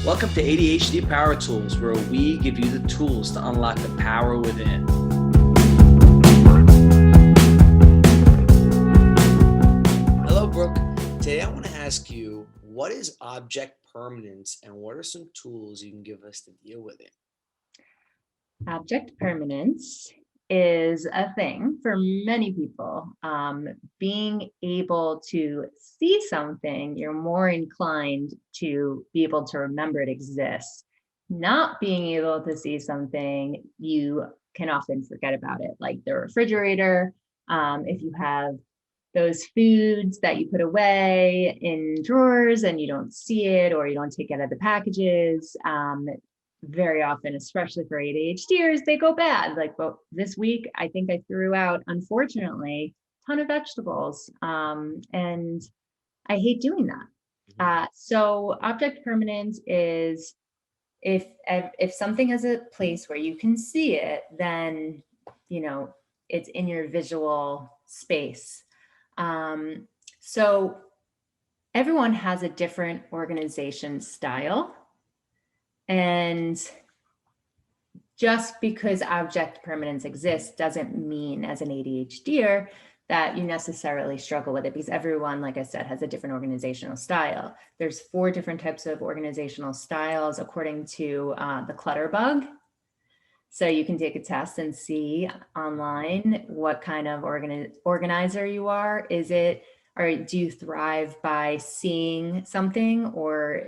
Welcome to ADHD Power Tools, where we give you the tools to unlock the power within. Hello, Brooke. Today I want to ask you, what is object permanence and what are some tools you can give us to deal with it? Object permanence is a thing for many people. Being able to see something, you're more inclined to be able to remember it exists. Not being able to see something, you can often forget about it, like the refrigerator. If you have those foods that you put away in drawers and you don't see it or you don't take it out of the packages, very often, especially for ADHDers, they go bad. Like, well, this week, I think I threw out, unfortunately, a ton of vegetables. And I hate doing that. So object permanence is if something has a place where you can see it, then, it's in your visual space. So everyone has a different organization style. And just because object permanence exists doesn't mean as an ADHDer that you necessarily struggle with it, because everyone, like I said, has a different organizational style. There's 4 different types of organizational styles according to the clutter bug. So you can take a test and see online what kind of organizer you are. Or do you thrive by seeing something, or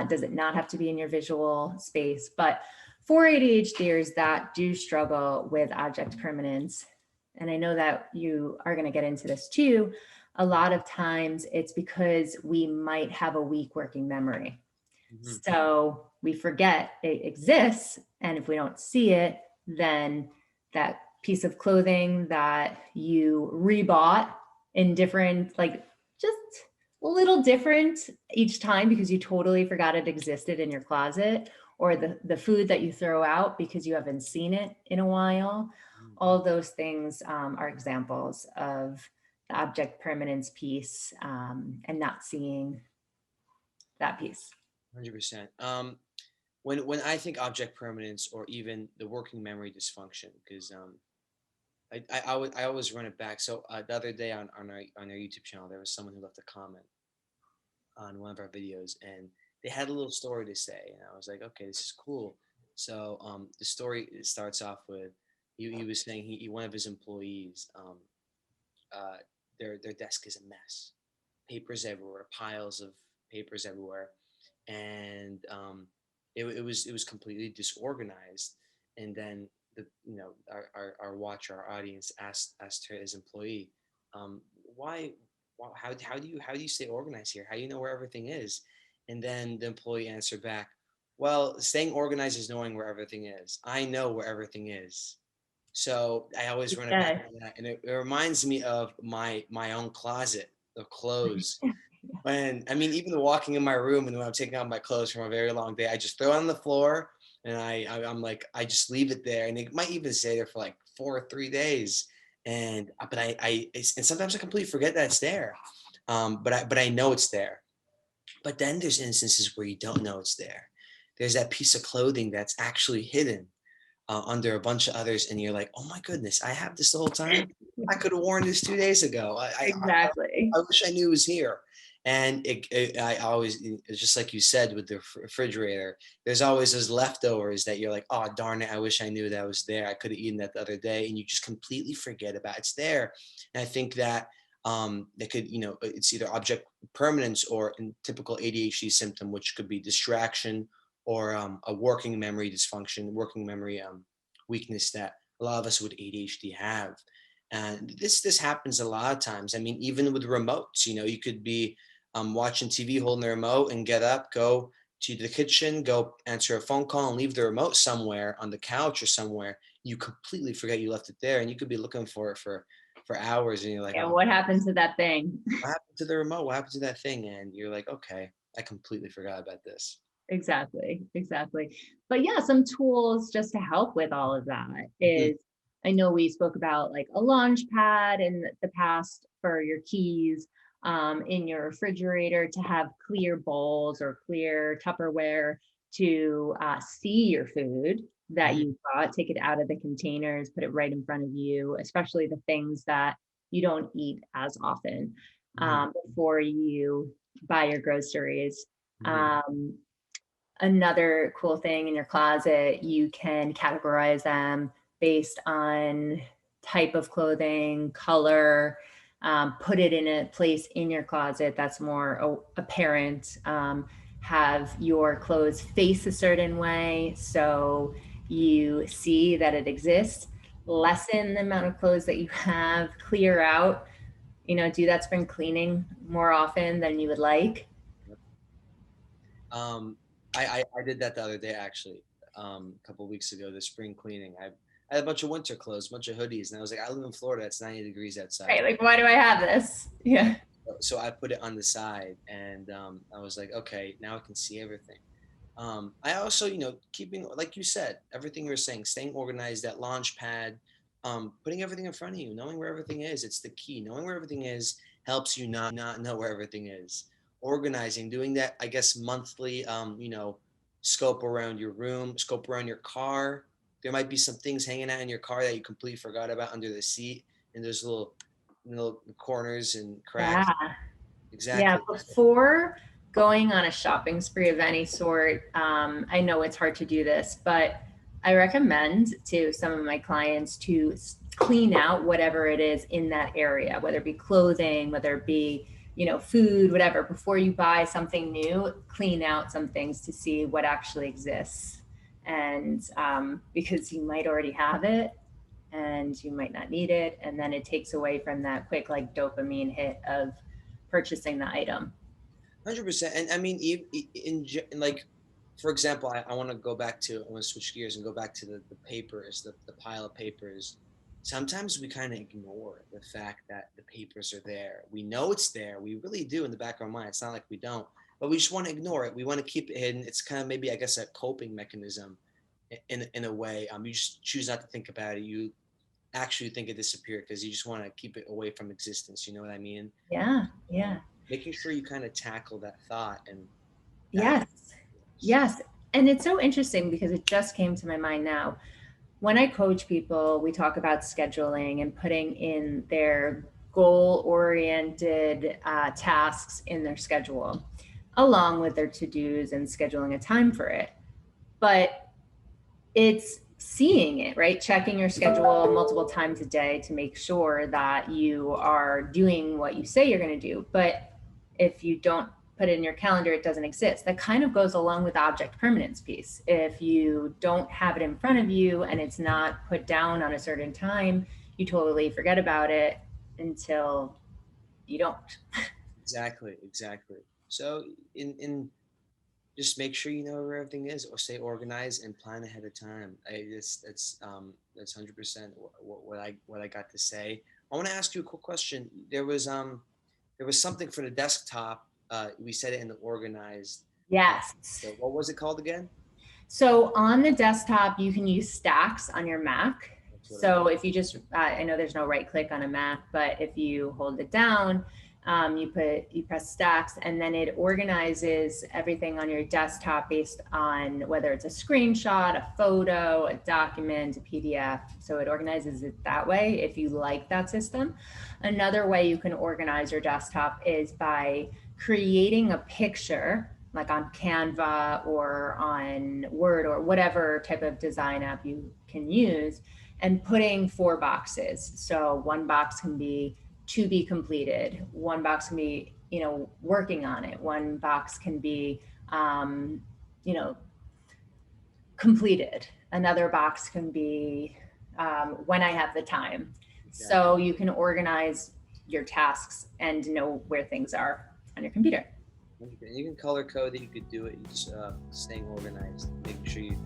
does it not have to be in your visual space? But for ADHDers that do struggle with object permanence, and I know that you are going to get into this too, a lot of times it's because we might have a weak working memory. So we forget it exists, and if we don't see it, then that piece of clothing that you rebought in different, like just a little different each time because you totally forgot it existed in your closet, or the food that you throw out because you haven't seen it in a while. All those things are examples of the object permanence piece, and not seeing that piece. 100%. When I think object permanence or even the working memory dysfunction, because I always run it back. So the other day on our YouTube channel, there was someone who left a comment on one of our videos, and they had a little story to say, and I was like, okay, this is cool. So the story starts off with he was saying one of his employees, their desk is a mess, papers everywhere, piles of papers everywhere, and it was completely disorganized. And then our watcher, our audience asked his employee, why how do you stay organized here? How do you know where everything is? And then the employee answered back, well, staying organized is knowing where everything is. I know where everything is. So I always run it back Okay. to that, and it reminds me of my own closet of clothes. When I mean, even walking in my room and when I'm taking out my clothes from a very long day, I just throw it on the floor, and I'm like, I just leave it there, and it might even stay there for like 4 or 3 days. And but and sometimes I completely forget that it's there, but I know it's there. But then there's instances where you don't know it's there. There's that piece of clothing that's actually hidden under a bunch of others, and you're like, oh my goodness, I have this the whole time. I could have worn this 2 days ago. Exactly. I wish I knew it was here. And I always, it's just like you said with the refrigerator, there's always those leftovers that you're like, oh, darn it, I wish I knew that was there. I could have eaten that the other day. And you just completely forget about it's there. And I think that that could, it's either object permanence or a typical ADHD symptom, which could be distraction or a working memory dysfunction, working memory weakness that a lot of us with ADHD have. And this happens a lot of times. I mean, even with remotes, you could be watching TV, holding the remote, and get up, go to the kitchen, go answer a phone call, and leave the remote somewhere on the couch or somewhere. You completely forget you left it there, and you could be looking for it for hours, and you're like, Yeah, oh, what happened to that thing? what happened to the remote? What happened to that thing? And you're like, okay, I completely forgot about this. Exactly. But yeah, some tools just to help with all of that Mhm. is, I know we spoke about like a launch pad in the past for your keys. in your refrigerator, to have clear bowls or clear Tupperware to see your food that Mhm, you bought, take it out of the containers, put it right in front of you, especially the things that you don't eat as often mhm, before you buy your groceries. mhm. Um, Another cool thing in your closet, you can categorize them based on type of clothing, color, put it in a place in your closet that's more apparent. Have your clothes face a certain way so you see that it exists. Mhm. Lessen the amount of clothes that you have, clear out, do that spring cleaning more often than you would like. Yep. Um, I did that the other day actually, a couple of weeks ago, the spring cleaning. I had a bunch of winter clothes, a bunch of hoodies, and I was like, I live in Florida, it's 90 degrees outside. Right, like, why do I have this? Yeah. Yeah. So I put it on the side, and I was like, okay, now I can see everything. I also, keeping, like you said, everything you were saying, staying organized, that launch pad, putting everything in front of you, knowing where everything is. It's the key. Knowing where everything is helps you not know where everything is. Organizing, doing that, I guess, monthly, scope around your room, scope around your car. There might be some things hanging out in your car that you completely forgot about under the seat, and there's little corners and cracks. Yeah. Yeah. Exactly. Before going on a shopping spree of any sort, I know it's hard to do this, but I recommend to some of my clients to clean out whatever it is in that area, whether it be clothing, whether it be, food, whatever. Before you buy something new, clean out some things to see what actually exists. And because you might already have it and you might not need it. And then it takes away from that quick, like, dopamine hit of purchasing the item. 100%. And I mean, like, for example, I want to go back to, I want to switch gears and go back to the papers, the pile of papers. Sometimes we kind of ignore the fact that the papers are there. We know it's there. We really do in the back of our mind. It's not like we don't, but we just want to ignore it. We want to keep it hidden. It's kind of maybe, I guess, a coping mechanism in a way. You just choose not to think about it. You actually think it disappeared because you just want to keep it away from existence. You know what I mean? Yeah. Um, Yeah. Making sure you kind of tackle that thought and that. Yes. Yes. And it's so interesting because it just came to my mind now. When I coach people, we talk about scheduling and putting in their goal oriented tasks in their schedule, along with their to dos and scheduling a time for it. But it's seeing it, right? Checking your schedule multiple times a day to make sure that you are doing what you say you're going to do. But if you don't put it in your calendar, it doesn't exist. That kind of goes along with the object permanence piece. If you don't have it in front of you and it's not put down on a certain time, you totally forget about it until you don't. Exactly, exactly. So in just make sure you know where everything is, or stay organized and plan ahead of time. That's 100% what I got to say. I want to ask you a quick question. There was something for the desktop. We said it in the organized. Uh, Yes. so what was it called again? So on the desktop, you can use stacks on your Mac. That's what I So if you just, I know there's no right click on a Mac, but if you hold it down, you press stacks, and then it organizes everything on your desktop based on whether it's a screenshot, a photo, a document, a PDF. So it organizes it that way if you like that system. Another way you can organize your desktop is by creating a picture, like on Canva or on Word or whatever type of design app you can use, and putting 4 boxes. So one box can be to be completed, one box can be, working on it, one box can be, um, you know, completed, another box can be when I have the time. exactly. So you can organize your tasks and know where things are on your computer. You can color code it. You could do it. You just staying organized, making sure you